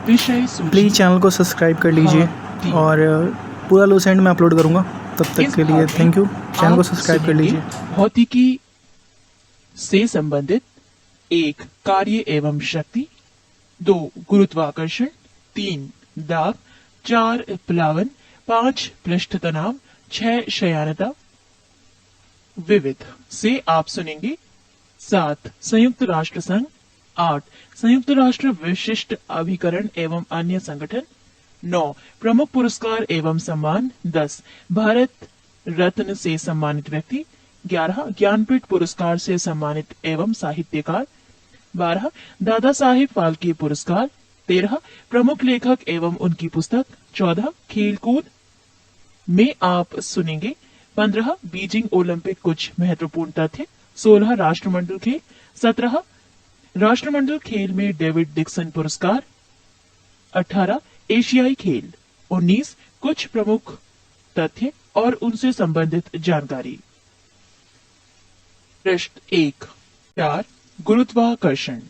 विषय सूची। Please channel को सब्सक्राइब कर लीजिए और पूरा लूसेंट में अपलोड करूँगा। तब तक के लिए थैंक यू। चैनल को सब्सक्राइब कर लीजिए। भौतिकी से संबंधित 1 कार्य एवं शक्ति, 2 गुरुत्वाकर्षण, 3 दाब, 4 प्लावन, 5 पृष्ठ तनाव, 6 शयानता। विविध से आप सुनेंगे 7 संयुक्त राष्ट्र संघ, 8 संयुक्त राष्ट्र विशिष्ट अभिकरण एवं अन्य संगठन, 9 प्रमुख पुरस्कार एवं सम्मान, 10 भारत रत्न से सम्मानित व्यक्ति, 11 ज्ञानपीठ पुरस्कार से सम्मानित एवं साहित्यकार, 12 दादा साहेब फाल्के पुरस्कार, 13 प्रमुख लेखक एवं उनकी पुस्तक, 14 खेलकूद में आप सुनेंगे, 15 बीजिंग ओलंपिक कुछ महत्वपूर्ण तथ्य, 16 राष्ट्रमंडल खेल, 17 राष्ट्रमंडल खेल में डेविड डिक्सन पुरस्कार, 18 एशियाई खेल, 19 कुछ प्रमुख तथ्य और उनसे संबंधित जानकारी। प्रश्न 1 4 गुरुत्वाकर्षण।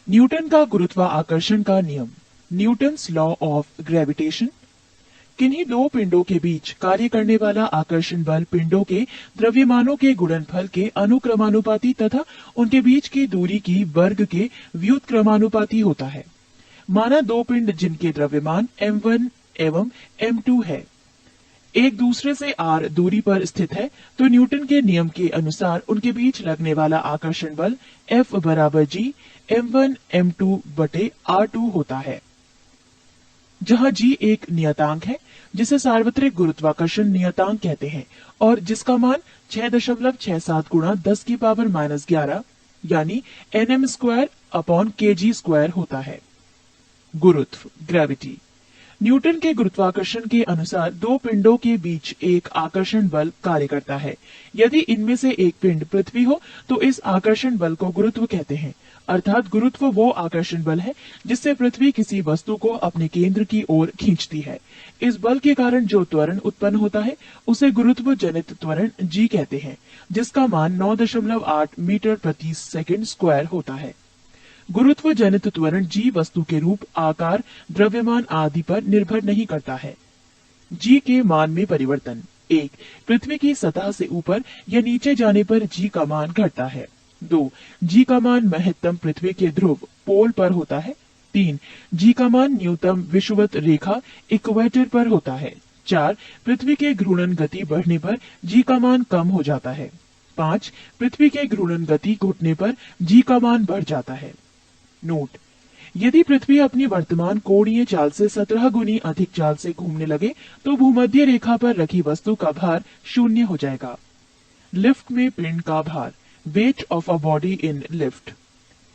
न्यूटन का गुरुत्वाकर्षण का नियम, न्यूटन्स लॉ ऑफ ग्रेविटेशन। किन्हीं दो पिंडों के बीच कार्य करने वाला आकर्षण बल पिंडों के द्रव्यमानों के गुणनफल के अनुक्रमानुपाती तथा उनके बीच की दूरी की वर्ग के व्युत्क्रमानुपाती होता है। माना दो पिंड जिनके द्रव्यमान m1 एवं m2 है, एक दूसरे से r दूरी पर स्थित है, तो न्यूटन के नियम के अनुसार उनके बीच लगने वाला आकर्षण बल F बराबर G m1 m2 बटे r2 होता है, जहां G एक नियतांक है जिसे सार्वत्रिक गुरुत्वाकर्षण नियतांक कहते हैं और जिसका मान 6.67 गुणा 10 की पावर -11 यानी nm²/kg² होता है। गुरुत्व ग्रेविटी। न्यूटन के गुरुत्वाकर्षण के अनुसार दो पिंडों के बीच एक आकर्षण बल कार्य करता है। यदि इनमें से एक पिंड पृथ्वी हो तो इस आकर्षण बल को गुरुत्व कहते हैं, अर्थात गुरुत्व वो आकर्षण बल है जिससे पृथ्वी किसी वस्तु को अपने केंद्र की ओर खींचती है। इस बल के कारण जो त्वरण उत्पन्न होता है उसे गुरुत्व जनित त्वरण g कहते हैं, जिसका मान 9.8 मीटर प्रति सेकंड स्क्वायर होता है। गुरुत्व जनित त्वरण g वस्तु के रूप, आकार, द्रव्यमान आदि पर निर्भर नहीं करता है। g के मान में परिवर्तन। 1 पृथ्वी की सतह से ऊपर या नीचे जाने पर g का मान घटता है। 2 g का मान महत्तम पृथ्वी के ध्रुव पोल पर होता है। 3 g का मान न्यूनतम विषुवत रेखा इक्वेटर पर होता है। 4 पृथ्वी के घूर्णन गति बढ़ने पर g का मान कम हो जाता है। 5 पृथ्वी के घूर्णन गति घटने पर g का मान बढ़ जाता है। नोट: यदि पृथ्वी अपनी वर्तमान कोणीय चाल से 17 गुनी अधिक चाल से घूमने लगे तो भूमध्य रेखा पर रखी वस्तु का भार 0 हो जाएगा। लिफ्ट में पिंड का भार, weight of a body in lift.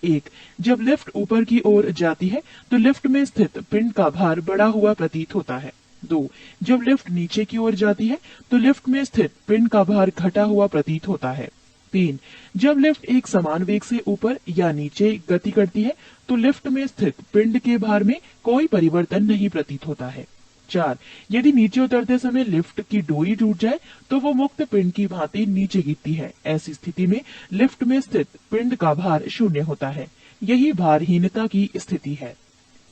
1 जब लिफ्ट ऊपर की ओर जाती है तो लिफ्ट में स्थित पिंड का भार बढ़ा हुआ प्रतीत होता है। 2 जब लिफ्ट नीचे की ओर जाती है तो लिफ्ट में स्थित पिंड का भार घटा हुआ प्रतीत होता है। 3 जब लिफ्ट एक समान वेग से ऊपर या नीचे गति करती है तो लिफ्ट में स्थित पिंड के भार में कोई परिवर्तन नहीं प्रतीत होता है। 4 यदि नीचे उतरते समय लिफ्ट की डोरी टूट जाए तो वो मुक्त पिंड की भांति नीचे गिरती है। ऐसी स्थिति में लिफ्ट में स्थित पिंड का भार 0 होता है। यही भारहीनता की स्थिति है।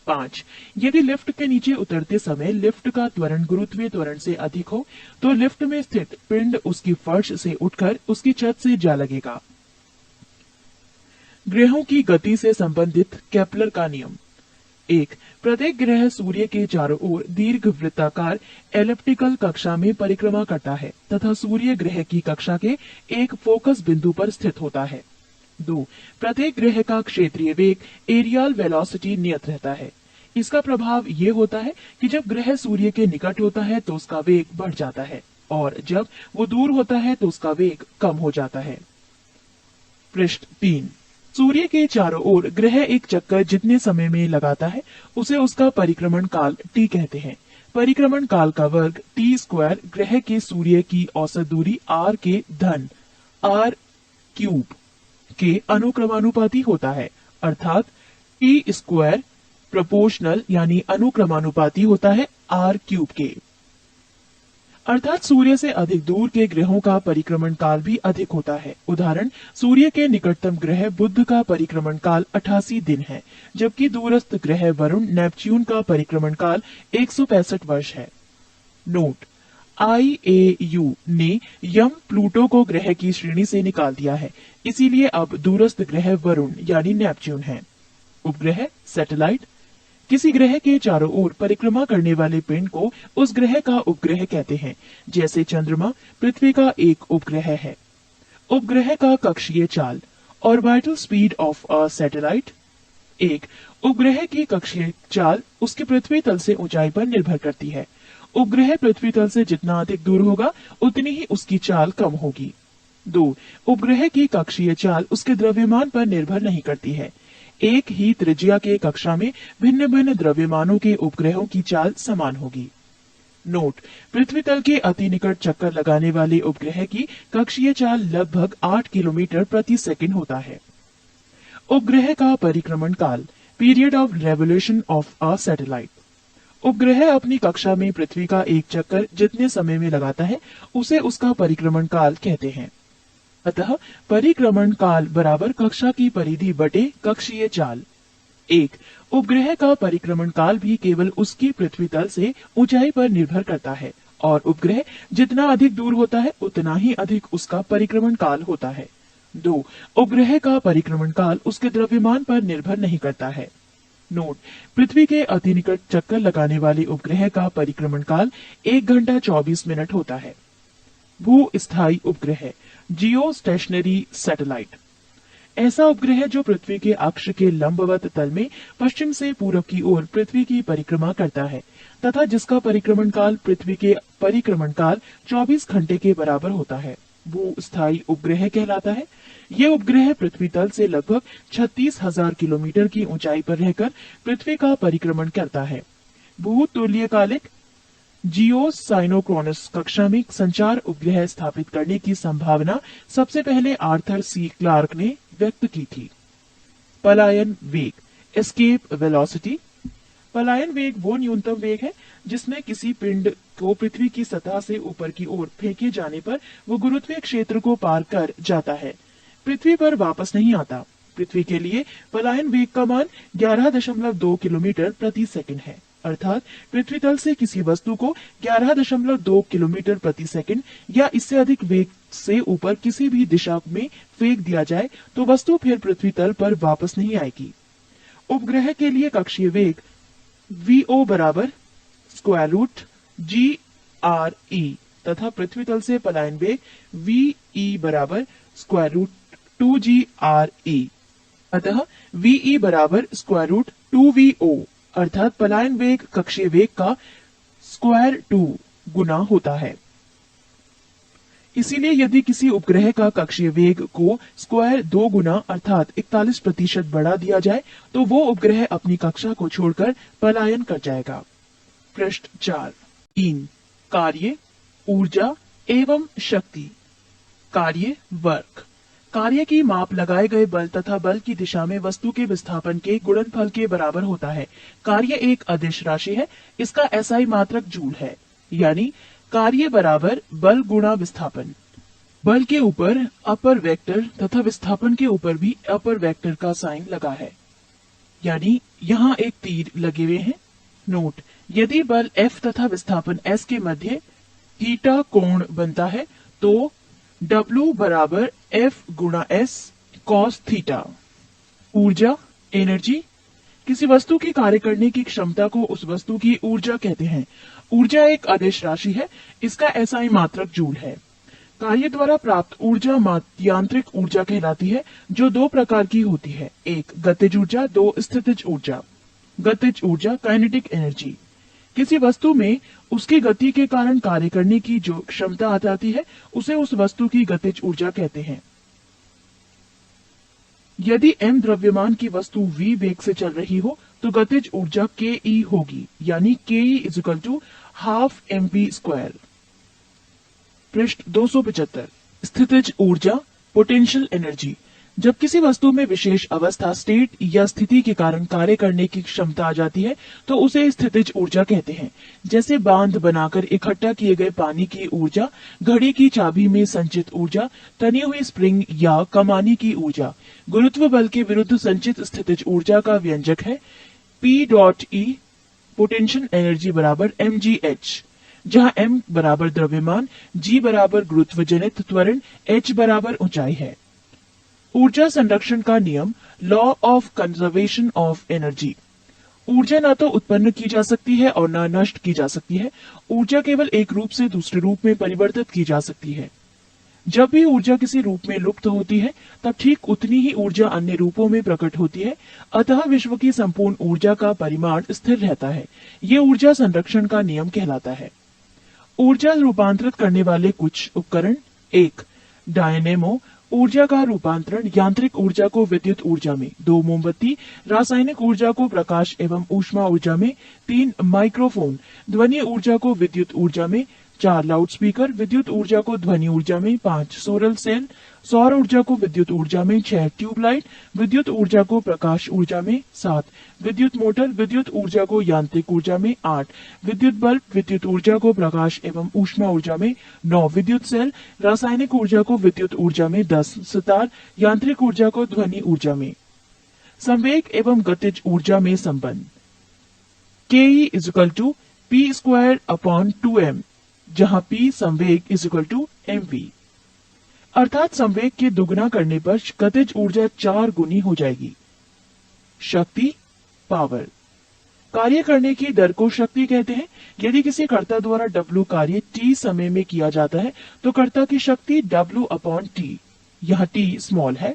5 यदि लिफ्ट के नीचे उतरते समय लिफ्ट का त्वरण गुरुत्वीय त्वरण से अधिक हो तो लिफ्ट में स्थित पिंड उसकी फर्श से उठकर उसकी छत से जा लगेगा। ग्रहों की गति से संबंधित केपलर का नियम। 1 प्रत्येक ग्रह सूर्य के चारों ओर दीर्घ वृत्ताकार एलिप्टिकल कक्षा में परिक्रमा करता है तथा सूर्य ग्रह की कक्षा के एक फोकस बिंदु पर स्थित होता है। 2 प्रत्येक ग्रह का क्षेत्रीय वेग एरियल वेलोसिटी नियत रहता है। इसका प्रभाव ये होता है कि जब ग्रह सूर्य के निकट होता है तो उसका वेग बढ़ जाता है और जब वो दूर होता है तो उसका वेग कम हो जाता है। पृष्ठ 3 सूर्य के चारों ओर ग्रह एक चक्कर जितने समय में लगाता है उसे उसका परिक्रमण काल t कहते हैं। परिक्रमण काल का वर्ग t² ग्रह के सूर्य की औसत दूरी r के धन r³ के अनुक्रमानुपाती होता है, अर्थात t² प्रोपोर्शनल यानी अनुक्रमानुपाती होता है r³ के। अर्थात सूर्य से अधिक दूर के ग्रहों का परिक्रमण काल भी अधिक होता है। उदाहरण, सूर्य के निकटतम ग्रह बुध का परिक्रमण काल 88 दिन है, जबकि दूरस्थ ग्रह वरुण नेपच्यून का परिक्रमण काल 165 वर्ष है। नोट, IAU ने यम प्लूटो को ग्रह की श्रेणी से निकाल दिया है, इसीलिए अब दूरस्थ ग्रह वरुण यानी नेपच्यून है। उपग्रह, सैटेलाइट, किसी ग्रह के चारों ओर परिक्रमा करने वाले पिंड को उस ग्रह का उपग्रह कहते हैं, जैसे चंद्रमा पृथ्वी का एक उपग्रह है। उपग्रह का कक्षीय चाल, orbital speed of a satellite. एक उपग्रह की कक्षीय चाल उसके पृथ्वी तल से ऊंचाई पर निर्भर करती है। उपग्रह पृथ्वी तल से जितना अधिक दूर होगा, उतनी ही उसकी चाल कम होगी। 2. उपग्रह की कक्षीय चाल उसके द्रव्यमान पर निर्भर नहीं करती है। एक ही त्रिज्या के कक्षा में भिन्न भिन्न द्रव्यमानों के उपग्रहों की चाल समान होगी। नोट, पृथ्वी तल के अति निकट चक्कर लगाने वाले उपग्रह की कक्षीय चाल लगभग 8 किलोमीटर प्रति सेकंड होता है। उपग्रह का परिक्रमण काल, period of revolution of a satellite. उपग्रह अपनी कक्षा में पृथ्वी का एक चक्कर जितने समय में लगाता है, उसे उसका परिक्रमण काल कहते हैं। अतः परिक्रमण काल बराबर कक्षा की परिधि बटे कक्षीय चाल। एक उपग्रह का परिक्रमण काल भी केवल उसकी पृथ्वी तल से ऊंचाई पर निर्भर करता है, और उपग्रह जितना अधिक दूर होता है, उतना ही अधिक उसका परिक्रमण काल होता है। 2. उपग्रह का परिक्रमण काल उसके द्रव्यमान पर निर्भर नहीं करता है। नोट, पृथ्वी के अति निकट चक्कर लगाने वाले उपग्रह का परिक्रमण काल 1 घंटा 24 मिनट होता है। भू-स्थायी उपग्रह, जियो स्टेशनरी सैटेलाइट, ऐसा उपग्रह जो पृथ्वी के अक्ष के लंबवत तल में पश्चिम से पूरब की ओर पृथ्वी की परिक्रमा करता है तथा जिसका परिक्रमण काल पृथ्वी के परिक्रमण काल 24 घंटे के बराबर होता है, भू-स्थायी उपग्रह कहलाता है। ये उपग्रह पृथ्वी तल से लगभग 36,000 किलोमीटर की ऊंचाई पर रहकर पृथ्वी का परिक्रमण करता है। भू-तुल्यकालिक जियोसाइनोक्रोनस कक्षा में संचार उपग्रह स्थापित करने की संभावना सबसे पहले आर्थर सी क्लार्क ने व्यक्त की थी। पलायन वेग, एस्केप वेलोसिटी। पलायन वेग वो न्यूनतम वेग है जिसमें किसी पिंड को पृथ्वी की सतह से ऊपर की ओर फेंके जाने पर वो गुरुत्वीय क्षेत्र को पार कर जाता है, पृथ्वी पर वापस नहीं आता। पृथ्वी के लिए पलायन वेग का मान 11.2 किलोमीटर प्रति सेकंड है। अर्थात पृथ्वी तल से किसी वस्तु को 11.2 किलोमीटर प्रति सेकंड या इससे अधिक वेग से ऊपर किसी भी दिशा में फेंक दिया जाए तो वस्तु फिर पृथ्वी तल पर वापस नहीं आएगी। उपग्रह के लिए कक्षीय वेग VO बराबर स्क्वायर रूट GRE तथा पृथ्वी तल से पलायन वेग VE बराबर स्क्वायर रूट 2GRE। अतः VE बराबर स्क्वायर रूट 2VO, अर्थात पलायन वेग कक्षीय वेग का स्क्वायर 2 गुना होता है। इसीलिए यदि किसी उपग्रह का कक्षीय वेग को स्क्वायर 2 गुना अर्थात 41% बढ़ा दिया जाए तो वो उपग्रह अपनी कक्षा को छोड़कर पलायन कर जाएगा। पृष्ठ 4। 3. कार्य, ऊर्जा एवं शक्ति। कार्य, वर्क। कार्य की माप लगाए गए बल तथा बल की दिशा में वस्तु के विस्थापन के गुणनफल के बराबर होता है। कार्य एक अदिश राशि है, इसका SI मात्रक जूल है, यानी कार्य बराबर बल गुणा विस्थापन। बल के ऊपर अपर वेक्टर तथा विस्थापन के ऊपर भी अपर वेक्टर का साइन लगा है, यानी यहाँ एक तीर लगे हुए हैं। नोट, यदि बल F तथा विस्थापन S के मध्य थीटा कोण बनता है तो W बराबर F गुणा S cos थीटा। ऊर्जा, एनर्जी, किसी वस्तु की कार्य करने की क्षमता को उस वस्तु की ऊर्जा कहते हैं। ऊर्जा एक आदेश राशि है, इसका SI मात्रक जूल है। कार्य द्वारा प्राप्त ऊर्जा यांत्रिक ऊर्जा कहलाती है, जो 2 प्रकार की होती है, एक गतिज ऊर्जा, 2 स्थितिज ऊर्जा। गतिज ऊर्जा, काइनेटिक एनर्जी, किसी वस्तु में उसकी गति के कारण कार्य करने की जो क्षमता आ जाती है उसे उस वस्तु की गतिज ऊर्जा कहते हैं। यदि m द्रव्यमान की वस्तु v वेग से चल रही हो तो गतिज ऊर्जा ke होगी, यानी ke = ½ mv²। पृष्ठ 275। स्थितिज ऊर्जा, पोटेंशियल एनर्जी, जब किसी वस्तु में विशेष अवस्था स्टेट या स्थिति के कारण कार्य करने की क्षमता आ जाती है तो उसे स्थितिज ऊर्जा कहते हैं। जैसे बांध बनाकर इकट्ठा किए गए पानी की ऊर्जा, घड़ी की चाबी में संचित ऊर्जा, तनी हुई स्प्रिंग या कमानी की ऊर्जा। गुरुत्व बल के विरुद्ध संचित स्थितिज ऊर्जा का व्यंजक है P.E पोटेंशियल एनर्जी बराबर mgh, जहां m बराबर द्रव्यमान, g बराबर गुरुत्व जनित त्वरण, h बराबर ऊंचाई है। ऊर्जा संरक्षण का नियम, law of conservation of energy. ऊर्जा न तो उत्पन्न की जा सकती है और न नष्ट की जा सकती है। ऊर्जा केवल एक रूप से दूसरे रूप में परिवर्तित की जा सकती है। जब भी ऊर्जा किसी रूप में लुप्त होती है तब ठीक उतनी ही ऊर्जा अन्य रूपों में प्रकट होती है। अतः विश्व की संपूर्ण ऊर्जा का परिमाण स्थिर रहता है। ये ऊर्जा संरक्षण का नियम कहलाता है। ऊर्जा रूपांतरित करने वाले कुछ उपकरण। 1. डायनेमो, ऊर्जा का रूपांतरण, यांत्रिक ऊर्जा को विद्युत ऊर्जा में। 2. मोमबत्ती, रासायनिक ऊर्जा को प्रकाश एवं ऊष्मा ऊर्जा में। 3. माइक्रोफोन, ध्वनि ऊर्जा को विद्युत ऊर्जा में। 4. लाउडस्पीकर, विद्युत ऊर्जा को ध्वनि ऊर्जा में। 5. सोलर सेल, सौर ऊर्जा को विद्युत ऊर्जा में। 6. ट्यूबलाइट, विद्युत ऊर्जा को प्रकाश ऊर्जा में। 7. विद्युत मोटर, विद्युत ऊर्जा को यांत्रिक ऊर्जा में। 8. विद्युत बल्ब, विद्युत ऊर्जा को प्रकाश एवं ऊष्मा ऊर्जा में। 9. विद्युत सेल, रासायनिक ऊर्जा को विद्युत ऊर्जा में। 10. सितार, यांत्रिक ऊर्जा को ध्वनि ऊर्जा में। संवेग एवं गतिज ऊर्जा में संबंध। Ke = P²/2m, जहां P संवेग mv, अर्थात संवेग के दुगना करने पर गतिज ऊर्जा 4 गुनी हो जाएगी। शक्ति, पावर, कार्य करने की दर को शक्ति कहते हैं। यदि किसी कर्ता द्वारा W कार्य t समय में किया जाता है तो कर्ता की शक्ति W/T, यहाँ T स्मॉल है।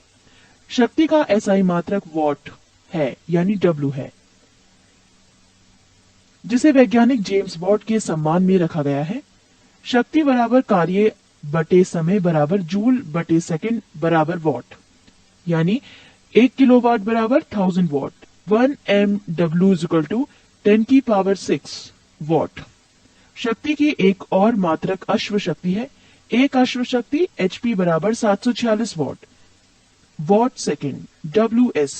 शक्ति का SI मात्रक वॉट है, यानी W है, जिसे वैज्ञानिक जेम्स वॉट के सम्मान में रखा गया है। शक्ति बराबर कार्य बटे समय बराबर जूल बटे सेकंड बराबर वॉट, यानी 1 किलोवाट बराबर 1000 वॉट। 1 MW = 10⁶ what. शक्ति की एक और मात्रक अश्व शक्ति है। एक अश्व शक्ति HP बराबर 746 what. What second, WS,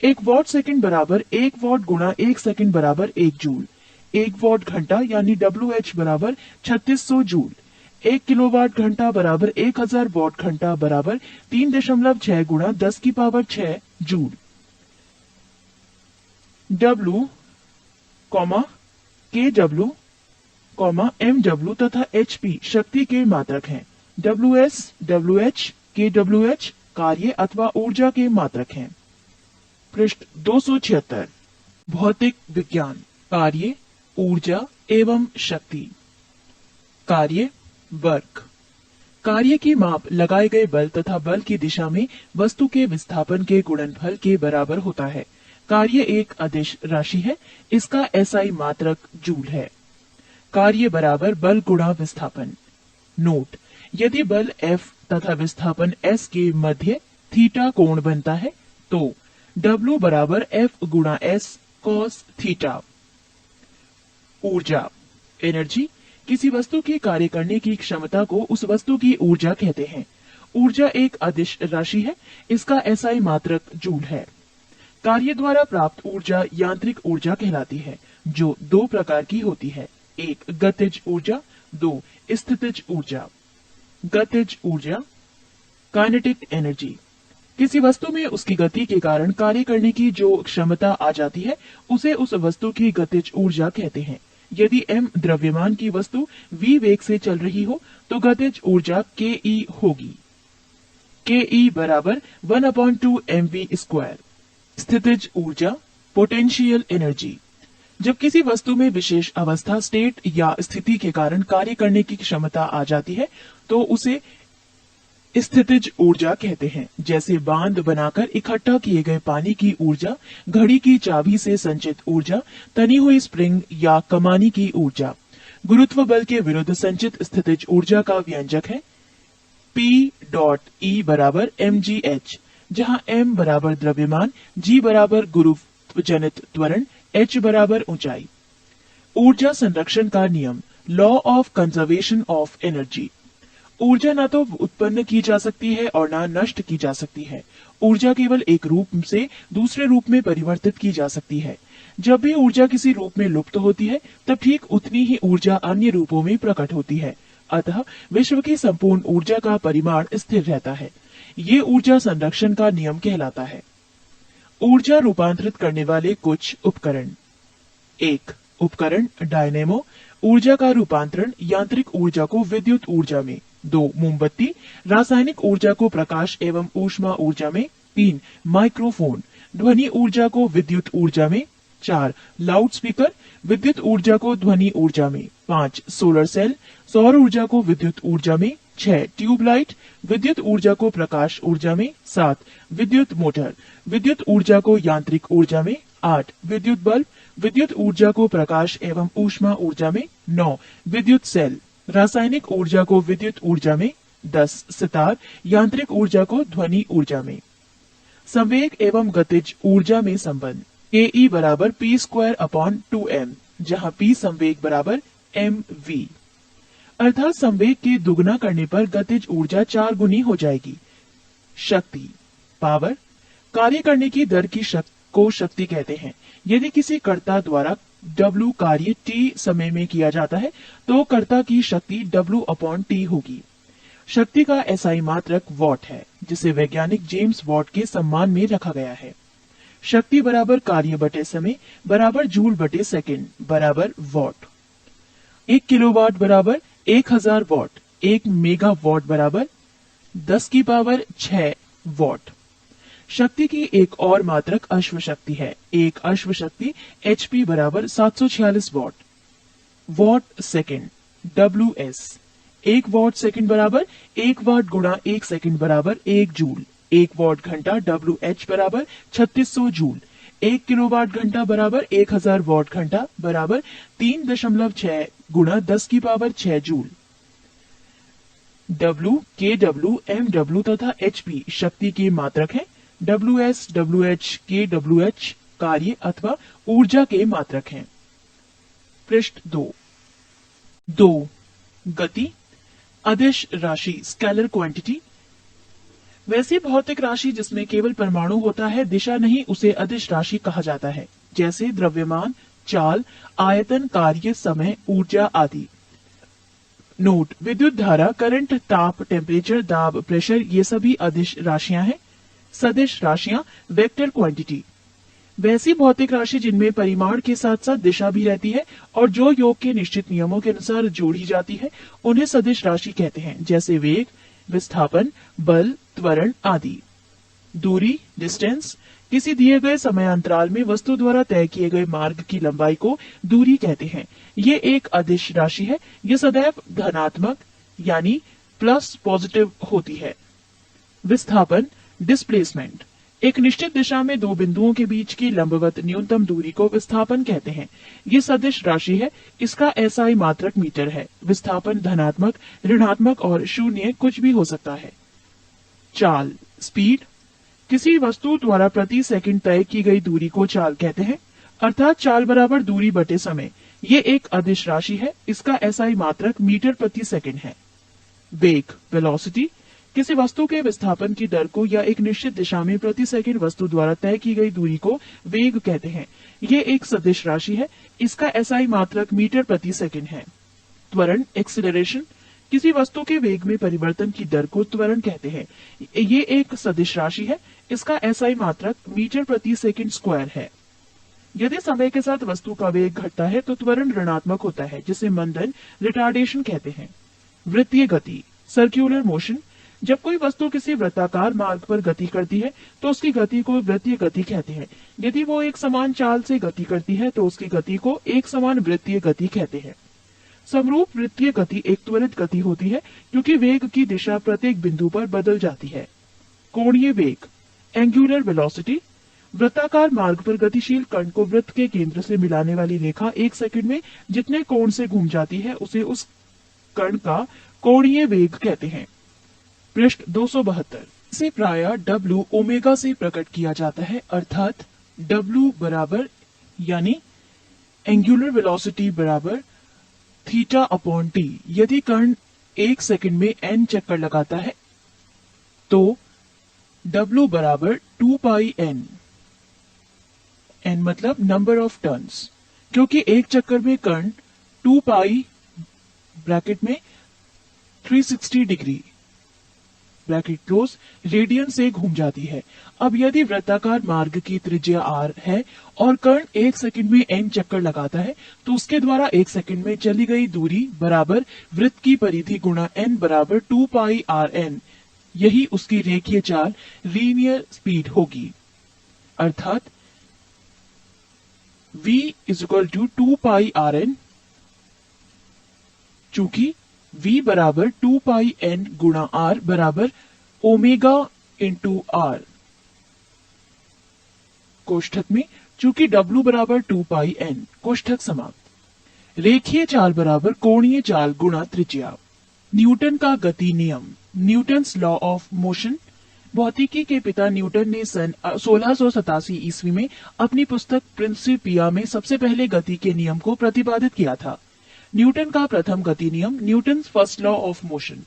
1 what second बराबर 1 वॉट गुणा 1 सेकंड बराबर 1 जूल। 1 वॉट घंटा यानी WH बराबर 3600 जूल। 1 किलोवाट घंटा बराबर 1000 वॉट घंटा बराबर 3.6 गुणा 10⁶ जूल। W, KW, MW तथा HP शक्ति के मात्रक हैं। WS, WH, KWH कार्य अथवा ऊर्जा के मात्रक हैं। पृष्ठ 276। भौतिक विज्ञान, कार्य, ऊर्जा एवं शक्ति। कार्य, वर्क। कार्य की माप लगाए गए बल तथा बल की दिशा में वस्तु के विस्थापन के गुणनफल के बराबर होता है। कार्य एक अदिश राशि है। इसका SI मात्रक जूल है। कार्य बराबर बल गुणा विस्थापन। नोट, यदि बल F तथा विस्थापन S के मध्य थीटा कोण बनता है तो W बराबर F गुणा S cos थीटा। ऊर्जा, एनर्जी, किसी वस्तु के कार्य करने की क्षमता को उस वस्तु की ऊर्जा कहते हैं। ऊर्जा एक अदिश राशि है। इसका SI मात्रक जूल है। कार्य द्वारा प्राप्त ऊर्जा यांत्रिक ऊर्जा कहलाती है, जो 2 प्रकार की होती है। 1 गतिज ऊर्जा, 2 स्थितिज ऊर्जा। गतिज ऊर्जा, काइनेटिक एनर्जी, किसी वस्तु में उसकी गति के कारण कार्य करने की जो क्षमता आ जाती है उसे उस वस्तु की गतिज ऊर्जा कहते हैं। यदि m द्रव्यमान की वस्तु v वेग से चल रही हो तो गतिज ऊर्जा Ke होगी। Ke बराबर 1/2 mv²। स्थितिज ऊर्जा, पोटेंशियल एनर्जी, जब किसी वस्तु में विशेष अवस्था स्टेट या स्थिति के कारण कार्य करने की क्षमता आ जाती है तो उसे स्थितिज ऊर्जा कहते हैं। जैसे बांध बनाकर इकट्ठा किए गए पानी की ऊर्जा, घड़ी की चाबी से संचित ऊर्जा, तनी हुई स्प्रिंग या कमानी की ऊर्जा। गुरुत्व बल के विरुद्ध संचित स्थितिज ऊर्जा का व्यंजक है P.E बराबर mgh, जहां m बराबर द्रव्यमान, g बराबर गुरुत्व जनित त्वरण, h बराबर ऊंचाई। ऊर्जा संरक्षण का नियम, law of conservation of energy. ऊर्जा ना तो उत्पन्न की जा सकती है और ना नष्ट की जा सकती है। ऊर्जा केवल एक रूप से दूसरे रूप में परिवर्तित की जा सकती है। जब भी ऊर्जा किसी रूप में लुप्त होती है तब ठीक उतनी ही ऊर्जा अन्य रूपों में प्रकट होती है। अतः विश्व की संपूर्ण ऊर्जा का परिमाण स्थिर रहता है। ये ऊर्जा संरक्षण का नियम कहलाता है। ऊर्जा रूपांतरित करने वाले कुछ उपकरण। 1. उपकरण डायनेमो, ऊर्जा का रूपांतरण यांत्रिक ऊर्जा को विद्युत ऊर्जा में। 2. मोमबत्ती, रासायनिक ऊर्जा को प्रकाश एवं ऊष्मा ऊर्जा में। 3. माइक्रोफोन, ध्वनि ऊर्जा को विद्युत ऊर्जा में। 4. लाउड स्पीकर, विद्युत ऊर्जा को ध्वनि ऊर्जा में। 5. सोलर सेल, सौर ऊर्जा को विद्युत ऊर्जा में। 6. ट्यूबलाइट, विद्युत ऊर्जा को प्रकाश ऊर्जा में। 7. विद्युत मोटर, विद्युत ऊर्जा को यांत्रिक ऊर्जा में। 8. विद्युत बल्ब, विद्युत ऊर्जा को प्रकाश एवं ऊष्मा ऊर्जा में। 9. विद्युत सेल, रासायनिक ऊर्जा को विद्युत ऊर्जा में। 10. सितार, यांत्रिक ऊर्जा को ध्वनि ऊर्जा में। संवेग एवं गतिज ऊर्जा में संबंध। ke बराबर p स्क्वायर अपॉन 2m, जहां p संवेग बराबर mv। अर्थात संवेग के दुगना करने पर गतिज ऊर्जा 4 गुनी हो जाएगी। शक्ति पावर, कार्य करने की दर की को शक्ति कहते हैं। यदि किसी कर्ता द्वारा W कार्य t समय में किया जाता है तो कर्ता की शक्ति W अपॉन t होगी। शक्ति का एसआई मात्रक वॉट है, जिसे वैज्ञानिक जेम्स वॉट के सम्मान में रखा गया है। शक्ति बराबर कार्य बटे समय बराबर जूल बटे सेकंड बराबर वॉट। 1 किलोवाट बराबर 1000 वॉट। 1 मेगावाट बराबर 10 की पावर 6 वॉट। शक्ति की एक और मात्रक अश्व शक्ति है। एक अश्व शक्ति HP बराबर 746 what. What second WS, 1 what second बराबर 1 वाट गुणा 1 सेकंड बराबर 1 जूल। 1 वॉट घंटा WH बराबर 3600 जूल। 1 किलोवाट घंटा बराबर 1000 वॉट घंटा बराबर 3.6 गुणा 10 की power 6 joule. W, KW, MW तथा HP शक्ति के मात्रक हैं। WS, WH, KWH कार्य अथवा ऊर्जा के मात्रक हैं। पृष्ठ 2। गति अदिश राशि स्केलर क्वांटिटी। वैसी भौतिक राशि जिसमें केवल परमाणु होता है, दिशा नहीं, उसे अदिश राशि कहा जाता है। जैसे द्रव्यमान, चाल, आयतन, कार्य, समय, ऊर्जा आदि। नोट, विद्युत धारा, करंट, ताप, टेम्परेचर, दाब, प्रेशर ये सभी अदिश राशियां हैं। सदिश राशियां वेक्टर क्वांटिटी। वैसी भौतिक राशि जिनमें परिमाण के साथ साथ दिशा भी रहती है और जो योग के निश्चित नियमों के अनुसार जोड़ी जाती है, उन्हें सदिश राशि कहते हैं। जैसे वेग, विस्थापन, बल, त्वरण आदि। दूरी डिस्टेंस, किसी दिए गए समयांतराल में वस्तु द्वारा तय किए गए मार्ग की लंबाई को दूरी कहते हैं। ये एक अदिश राशि है। ये सदैव धनात्मक यानी प्लस पॉजिटिव होती है। विस्थापन डिस्प्लेसमेंट, एक निश्चित दिशा में दो बिंदुओं के बीच की लंबवत न्यूनतम दूरी को विस्थापन कहते हैं। ये सदिश राशि है। इसका एसआई मात्रक मीटर है। विस्थापन धनात्मक, ऋणात्मक और शून्य कुछ भी हो सकता है। चाल स्पीड, किसी वस्तु द्वारा प्रति सेकंड तय की गई दूरी को चाल कहते हैं। अर्थात चाल बराबर दूरी बटे समय। ये एक अदिश राशि है। इसका एसआई मात्रक मीटर प्रति सेकंड है। वेग वेलोसिटी, किसी वस्तु के विस्थापन की दर को या एक निश्चित दिशा में प्रति सेकंड वस्तु द्वारा तय की गई दूरी को वेग कहते हैं। ये एक सदिश राशि है। इसका एसआई मात्रक मीटर प्रति सेकंड है। त्वरण एक्सीलरेशन, किसी वस्तु के वेग में परिवर्तन की दर को त्वरण कहते हैं। ये एक सदिश राशि है। इसका एसआई मात्रक मीटर प्रति सेकंड स्क्वायर है। यदि समय के साथ वस्तु का वेग घटता है तो त्वरण ऋणात्मक होता है, जिसे मंदन रिटार्डेशन कहते हैं। वृत्तीय गति सर्क्यूलर मोशन, जब कोई वस्तु किसी वृत्ताकार मार्ग पर गति करती है तो उसकी गति को वृत्तीय गति कहते हैं। यदि वो एक समान चाल से गति करती है तो उसकी गति को एक समान वृत्तीय गति कहते हैं। समरूप वृत्तीय गति एक त्वरित गति होती है क्योंकि वेग की दिशा प्रत्येक बिंदु पर बदल जाती है। कोणीय वेग एंगुलर वेलोसिटी, वृत्ताकार मार्ग पर गतिशील कण को वृत्त के केंद्र से मिलाने वाली रेखा 1 सेकंड में जितने कोण से घूम जाती है उसे उस कण का कोणीय वेग कहते हैं। पृष्ठ 272 से प्रायः W ओमेगा से प्रकट किया जाता है। अर्थात W बराबर यानी एंगुलर वेलोसिटी बराबर थीटा अपॉन टी। यदि कण 1 सेकंड में n चक्कर लगाता है तो W बराबर 2 पाई n, n मतलब नंबर ऑफ टर्न्स, क्योंकि एक चक्कर में कर्ण 2 पाई ब्रैकेट में 360 डिग्री ब्रैकेट क्लोज रेडियन से घूम जाती है। अब यदि वृत्ताकार मार्ग की त्रिज्या r है और कर्ण 1 सेकंड में n चक्कर लगाता है तो उसके द्वारा 1 सेकंड में चली गई दूरी बराबर वृत्त की परिधि गुणा n बराबर 2 पाई r n, यही उसकी रेखीय चाल लीनियर स्पीड होगी। अर्थात v is equal to 2 pi r n, चूंकि v बराबर 2 पाई n गुणा r बराबर ओमेगा इंटू r, कोष्ठक में चूंकि w बराबर 2 पाई n, कोष्ठक समाप्त। रेखीय चाल बराबर कोणीय चाल गुणा त्रिज्या। न्यूटन का गति नियम, न्यूटन्स लॉ ऑफ मोशन। भौतिकी के पिता न्यूटन ने सन 1687 ईस्वी में अपनी पुस्तक प्रिंसिपिया में सबसे पहले गति के नियम को प्रतिपादित किया था। न्यूटन का प्रथम गति नियम, Newton's first law of motion.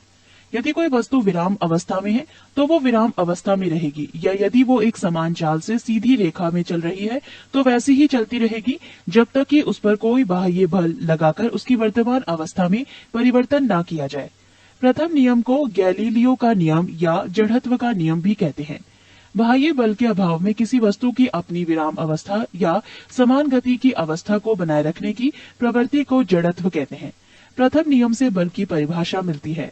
यदि कोई वस्तु विराम अवस्था में है तो वो विराम अवस्था में रहेगी, या यदि वो एक समान चाल से सीधी रेखा में चल रही है तो वैसी ही चलती रहेगी जब तक कि उस पर कोई बाह्य बल लगाकर उसकी वर्तमान अवस्था में परिवर्तन ना किया जाए। प्रथम नियम को गैलीलियो का नियम या जड़त्व का नियम भी कहते हैं। बाह्य बल के अभाव में किसी वस्तु की अपनी विराम अवस्था या समान गति की अवस्था को बनाए रखने की प्रवृत्ति को जड़त्व कहते हैं। प्रथम नियम से बल की परिभाषा मिलती है।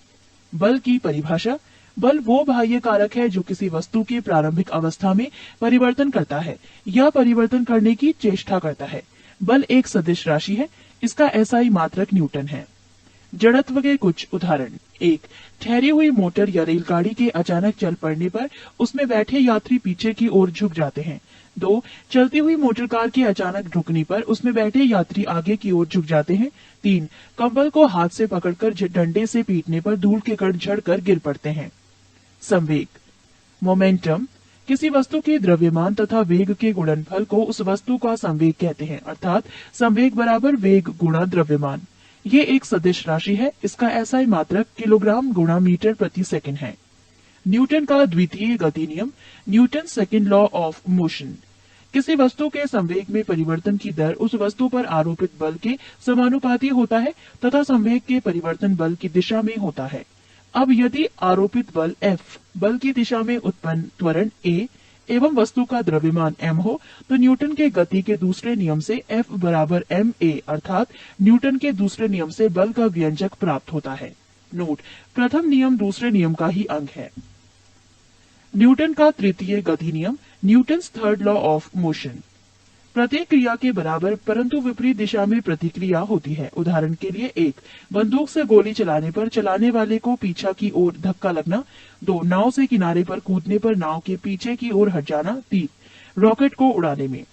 बल की परिभाषा, बल वो बाह्य कारक है जो किसी वस्तु की प्रारंभिक अवस्था में परिवर्तन करता है या परिवर्तन करने की चेष्टा करता है। बल एक सदिश राशि है, इसका एसआई मात्रक न्यूटन है। जड़त्व के कुछ उदाहरण, 1. ठहरी हुई मोटर या रेलगाड़ी के अचानक चल पड़ने पर उसमें बैठे यात्री पीछे की ओर झुक जाते हैं। 2. चलती हुई मोटर कार के अचानक रुकने पर उसमें बैठे यात्री आगे की ओर झुक जाते हैं। 3. कंबल को हाथ से पकड़कर डंडे से पीटने पर धूल के कण झड़कर गिर पड़ते हैं। संवेग, मोमेंटम, किसी वस्तु के द्रव्यमान तथा वेग के गुणनफल को उस वस्तु का संवेग कहते हैं, अर्थात संवेग बराबर वेग गुणा द्रव्यमान। ये एक सदिश राशि है, इसका एसआई मात्रक किलोग्राम गुणा मीटर प्रति सेकंड है। न्यूटन का द्वितीय गति नियम, Newton second law of motion. किसी वस्तु के संवेग में परिवर्तन की दर उस वस्तु पर आरोपित बल के समानुपाती होता है तथा संवेग के परिवर्तन बल की दिशा में होता है। अब यदि आरोपित बल F बल की दिशा में उत्पन्न त्वरण A एवं वस्तु का द्रव्यमान m हो तो न्यूटन के गति के दूसरे नियम से F बराबर ma, अर्थात न्यूटन के दूसरे नियम से बल का व्यंजक प्राप्त होता है। नोट, प्रथम नियम दूसरे नियम का ही अंग है। न्यूटन का तृतीय गति नियम, Newton's third law of motion. प्रत्येक क्रिया के बराबर परंतु विपरीत दिशा में प्रतिक्रिया होती है। उदाहरण के लिए, 1. बंदूक से गोली चलाने पर चलाने वाले को पीछा की ओर धक्का लगना। 2. नाव से किनारे पर कूदने पर नाव के पीछे की ओर हट जाना। 3. रॉकेट को उड़ाने में।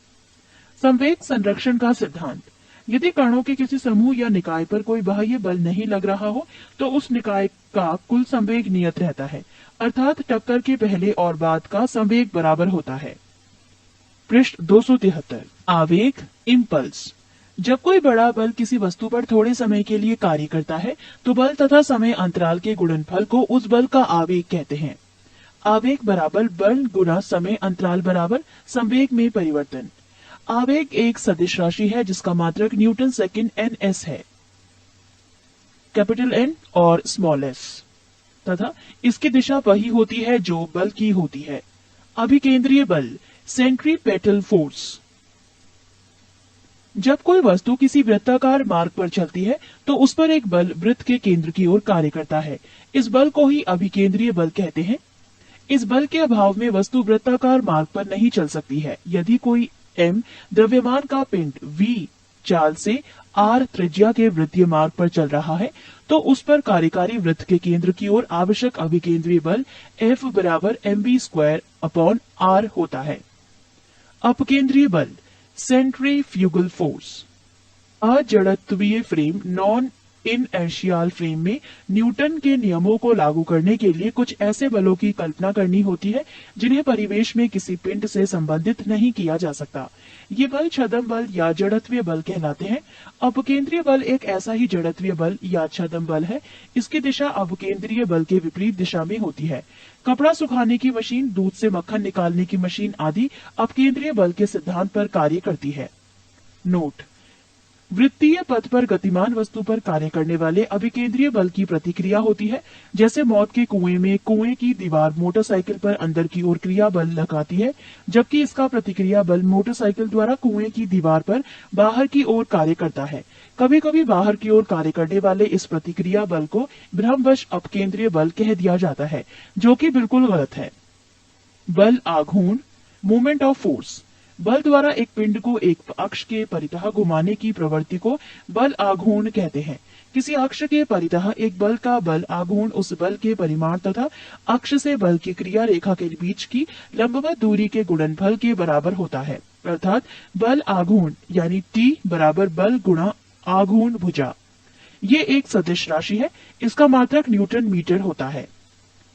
संवेग संरक्षण का सिद्धांत, यदि कणों के किसी समूह या निकाय पर कोई बाह्य बल नहीं लग रहा हो तो उस निकाय का कुल संवेग नियत रहता है, अर्थात टक्कर के पहले और बाद का संवेग बराबर होता है। पृष्ठ 273। आवेग, इम्पल्स। जब कोई बड़ा बल किसी वस्तु पर थोड़े समय के लिए कार्य करता है तो बल तथा समय अंतराल के गुणनफल को उस बल का आवेग कहते हैं। आवेग बराबर बल गुणा समय अंतराल बराबर संवेग में परिवर्तन। आवेग एक सदिश राशि है जिसका मात्रक न्यूटन सेकंड ns है, कैपिटल N और स्मॉल s, तथा इसकी दिशा वही होती है जो बल की होती है। अभिकेंद्रीय बल, सेंट्रीपेटल फोर्स। जब कोई वस्तु किसी वृत्ताकार मार्ग पर चलती है तो उस पर एक बल वृत्त के केंद्र की ओर कार्य करता है। इस बल को ही अभिकेंद्रीय बल कहते हैं। इस बल के अभाव में वस्तु वृत्ताकार मार्ग पर नहीं चल सकती है। यदि कोई m द्रव्यमान का पिंड v चाल से r त्रिज्या के वृत्तीय मार्ग पर चल रहा है तो उस पर कार्यकारी वृत्त के केंद्र की ओर आवश्यक अभिकेंद्रीय बल F बराबर mv² अपॉन r होता है। अपकेंद्रीय बल, सेंट्रीफ्यूगल फोर्स। अजड़त्वीय फ्रेम, नॉन इनर्शियल फ्रेम में न्यूटन के नियमों को लागू करने के लिए कुछ ऐसे बलों की कल्पना करनी होती है जिन्हें परिवेश में किसी पिंड से संबंधित नहीं किया जा सकता। ये बल छद्म बल या जड़त्वीय बल कहलाते हैं। अपकेंद्रीय बल एक ऐसा ही जड़त्वीय बल या छद्म बल है। इसकी दिशा अपकेंद्रीय बल के विपरीत दिशा में होती है। कपड़ा सुखाने की मशीन, दूध से मक्खन निकालने की मशीन आदि अपकेंद्रीय बल के सिद्धांत पर कार्य करती है। नोट: वृत्तीय पथ पर गतिमान वस्तु पर कार्य करने वाले अभिकेंद्रीय बल की प्रतिक्रिया होती है। जैसे मौत के कुएं में कुएं की दीवार मोटरसाइकिल पर अंदर की ओर क्रिया बल लगाती है, जबकि इसका प्रतिक्रिया बल मोटरसाइकिल द्वारा कुएं की दीवार पर बाहर की ओर कार्य करता है। कभी कभी बाहर की ओर कार्य करने वाले इस प्रतिक्रिया बल को भ्रमवश अपकेंद्रीय बल कह दिया जाता है, जो कि बिल्कुल गलत है। बल आघूर्ण, मूवमेंट ऑफ फोर्स। बल द्वारा एक पिंड को एक अक्ष के परितः घुमाने की प्रवृत्ति को बल आघूर्ण कहते हैं। किसी अक्ष के परितः एक बल का बल आघूर्ण उस बल के परिमाण तथा अक्ष से बल की क्रिया रेखा के बीच की लंबवत दूरी के गुणनफल के बराबर होता है। अर्थात बल आघूर्ण यानी T बराबर बल गुणा आघूर्ण भुजा। ये एक सदिश राशि है। इसका मात्रक न्यूटन मीटर होता है।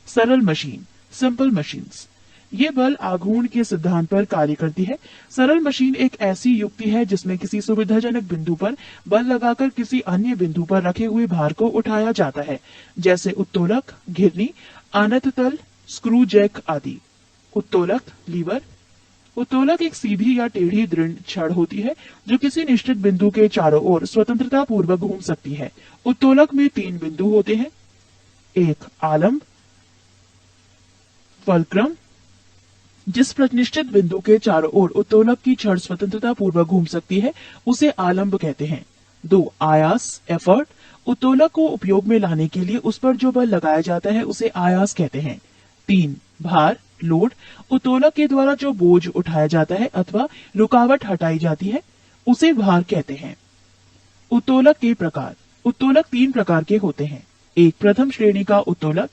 सरल मशीन, सिंपल मशीन्स। ये बल आघूर्ण के सिद्धांत पर कार्य करती है। सरल मशीन एक ऐसी युक्ति है जिसमें किसी सुविधाजनक बिंदु पर बल लगाकर किसी अन्य बिंदु पर रखे हुए भार को उठाया जाता है, जैसे उत्तोलक, घिरनी, आनत तल, स्क्रू जैक आदि। उत्तोलक, लीवर। उत्तोलक एक सीधी या टेढ़ी दृढ़ छड़ होती है जो किसी निश्चित बिंदु के चारों ओर स्वतंत्रता पूर्वक घूम सकती है। उत्तोलक में 3 बिंदु होते हैं। एक आलंब, फलक्रम। जिस प्रतिनिश्चित बिंदु के चारों ओर उत्तोलक की छड़ स्वतंत्रता पूर्वक घूम सकती है उसे आलंब कहते हैं। 2 आयास, एफर्ट। उत्तोलक को उपयोग में लाने के लिए उस पर जो बल लगाया जाता है उसे आयास कहते हैं। 3 भार, लोड। उत्तोलक के द्वारा जो बोझ उठाया जाता है अथवा रुकावट हटाई जाती है उसे भार कहते हैं। उत्तोलक के प्रकार। उत्तोलक 3 प्रकार के होते हैं। एक प्रथम श्रेणी का उत्तोलक।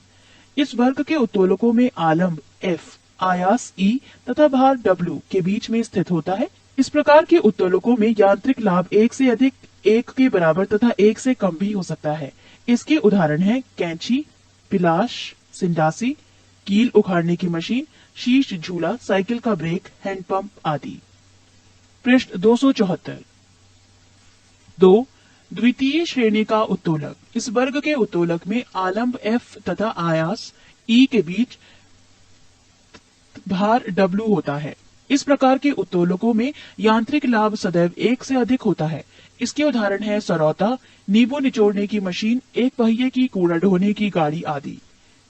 इस वर्ग के उत्तोलकों में आलंब F, आयास E तथा भार W के बीच में स्थित होता है। इस प्रकार के उत्तोलकों में यांत्रिक लाभ 1 से अधिक, 1 के बराबर तथा 1 से कम भी हो सकता है। इसके उदाहरण हैं कैंची, पिलाश, सिंडासी, कील उखाड़ने की मशीन, शीश झूला, साइकिल का ब्रेक, हैंडपंप आदि। पृष्ठ 274। 2 द्वितीय श्रेणी का उत्तोलक। इस वर्ग के उत्तोलक में आलंब F तथा आयास E के बीच भार W होता है। इस प्रकार के उत्तोलकों में यांत्रिक लाभ सदैव 1 से अधिक होता है। इसके उदाहरण है सरौता, नींबू निचोड़ने की मशीन, एक पहिए की कूड़ा ढोने की गाड़ी आदि।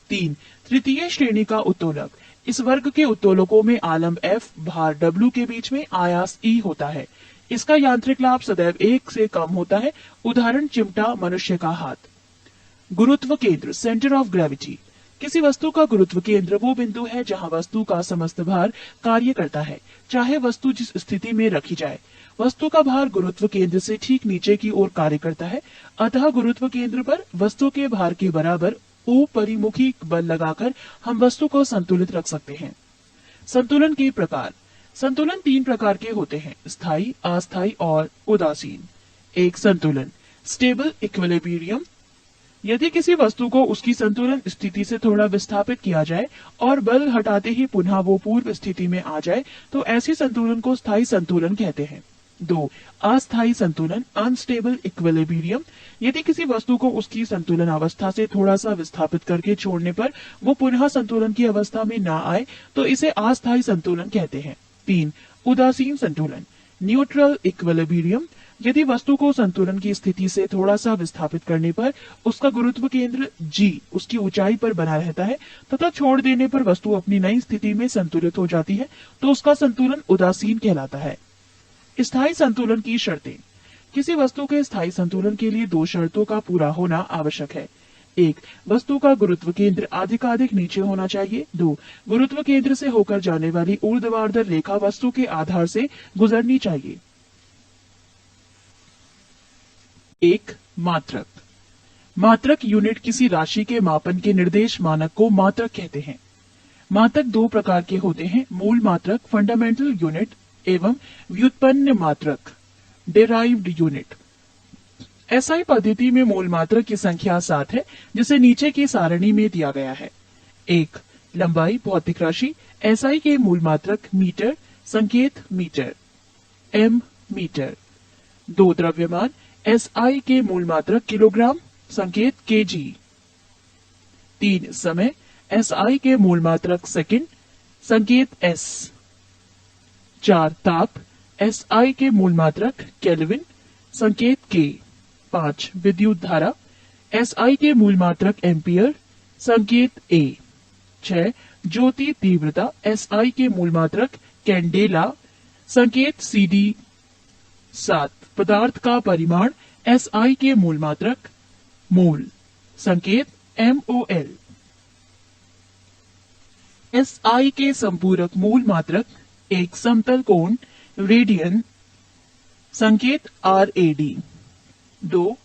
3 तृतीय श्रेणी का उत्तोलक। इस वर्ग के उत्तोलकों में आलंब F, भार W के बीच में आयास E होता है। इसका यांत्रिक लाभ सदैव 1 से कम होता है। उदाहरण चिमटा, मनुष्य का हाथ। गुरुत्व केंद्र, सेंटर ऑफ ग्रेविटी। किसी वस्तु का गुरुत्व केंद्र वो बिंदु है जहां वस्तु का समस्त भार कार्य करता है, चाहे वस्तु जिस स्थिति में रखी जाए। वस्तु का भार गुरुत्व केंद्र से ठीक नीचे की ओर कार्य करता है। अतः गुरुत्व केंद्र पर वस्तु के भार के बराबर उपरिमुखी बल लगाकर हम वस्तु को संतुलित रख सकते हैं। संतुलन के प्रकार। संतुलन 3 प्रकार के होते हैं, स्थायी, अस्थायी और उदासीन। एक संतुलन, स्टेबल इक्विलिब्रियम। यदि किसी वस्तु को उसकी संतुलन स्थिति से थोड़ा विस्थापित किया जाए और बल हटाते ही पुनः वो पूर्व स्थिति में आ जाए तो ऐसी संतुलन को स्थायी संतुलन कहते हैं। 2 अस्थायी संतुलन, अनस्टेबल इक्विलिब्रियम। यदि किसी वस्तु को उसकी संतुलन अवस्था से थोड़ा सा विस्थापित करके छोड़ने पर वो पुनः संतुलन की अवस्था में ना आए तो इसे अस्थायी संतुलन कहते हैं। 3 उदासीन संतुलन, न्यूट्रल इक्विलिब्रियम। यदि वस्तु को संतुलन की स्थिति से थोड़ा सा विस्थापित करने पर उसका गुरुत्व केंद्र G उसकी ऊंचाई पर बना रहता है तथा छोड़ देने पर वस्तु अपनी नई स्थिति में संतुलित हो जाती है तो उसका संतुलन उदासीन कहलाता है। स्थायी संतुलन की शर्तें। किसी वस्तु के स्थायी संतुलन के लिए 2 शर्तों का पूरा होना आवश्यक है। 1 वस्तु का गुरुत्व केंद्र अधिकाधिक नीचे होना चाहिए। 2 गुरुत्व केंद्र से होकर जाने वाली ऊर्ध्वाधर रेखा वस्तु के आधार से गुजरनी चाहिए। 1 मात्रक। मात्रक यूनिट किसी राशि के मापन के निर्देश मानक को मात्रक कहते हैं। मात्रक 2 प्रकार के होते हैं, मूल मात्रक, फंडामेंटल यूनिट एवं व्युत्पन्न मात्रक, डेराइव्ड यूनिट। एसआई पद्धति में मूल मात्रक की संख्या 7 है, जिसे नीचे की सारणी में दिया गया है। 1 लंबाई, भौतिक राशि। एसआई के मूल मात्रक मीटर, संकेत मीटर। M metre. 2 द्रव्यमान SI के मूल मात्रक किलोग्राम, संकेत kg। 3 समय SI के मूल मात्रक सेकंड, संकेत s। 4 ताप SI के मूल मात्रक केल्विन, संकेत k। 5 विद्युत धारा SI के मूल मात्रक एम्पियर, संकेत a। 6 ज्योति तीव्रता SI के मूल मात्रक कैंडेला, संकेत CD। 7 पदार्थ का परिमाण SI के मूल मात्रक मोल, संकेत MOL। SI के संपूरक मूल मात्रक एक समतल कोण रेडियन, संकेत RAD। 2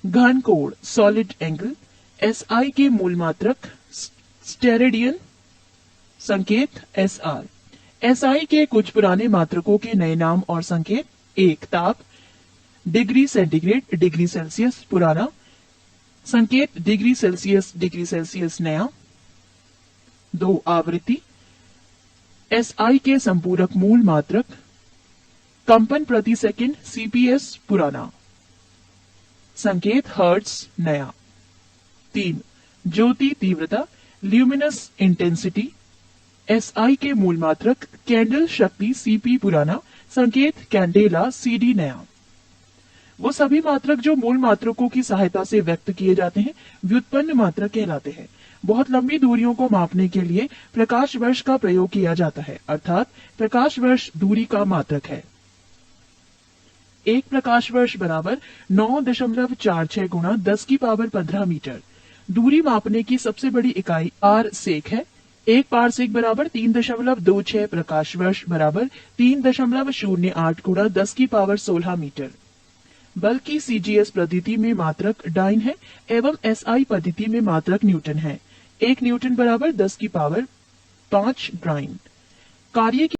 घन कोण सॉलिड एंगल SI के मूल मात्रक स्टेरेडियन, संकेत SR। SI के कुछ पुराने मात्रकों के नए नाम और संकेत। 1 ताप डिग्री सेंटीग्रेड डिग्री सेल्सियस पुराना, संकेत डिग्री सेल्सियस नया। 2 आवृत्ति SI के संपूरक मूल मात्रक कंपन प्रति सेकंड CPS पुराना, संकेत हर्ट्ज नया। 3 ज्योति तीव्रता ल्यूमिनस इंटेंसिटी SI के मूल मात्रक कैंडल शक्ति CP पुराना, संकेत कैंडेला CD नया। वो सभी मात्रक जो मूल मात्रकों की सहायता से व्यक्त किए जाते हैं व्युत्पन्न मात्रक कहलाते हैं। बहुत लंबी दूरियों को मापने के लिए प्रकाश वर्ष का प्रयोग किया जाता है, अर्थात प्रकाश वर्ष दूरी का मात्रक है। 1 प्रकाश वर्ष बराबर 9.46 गुणा 10 की पावर 15 मीटर। दूरी मापने की सबसे बड़ी इकाई पारसेक है। 1 पारसेक बराबर 3.26 प्रकाश वर्ष बराबर 3.08 गुणा 10 की पावर 16 मीटर। बल्कि CGS पद्धति में मात्रक डाइन है एवं SI पद्धति में मात्रक न्यूटन है। 1 न्यूटन बराबर 10 की पावर 5 डाइन। कार्य की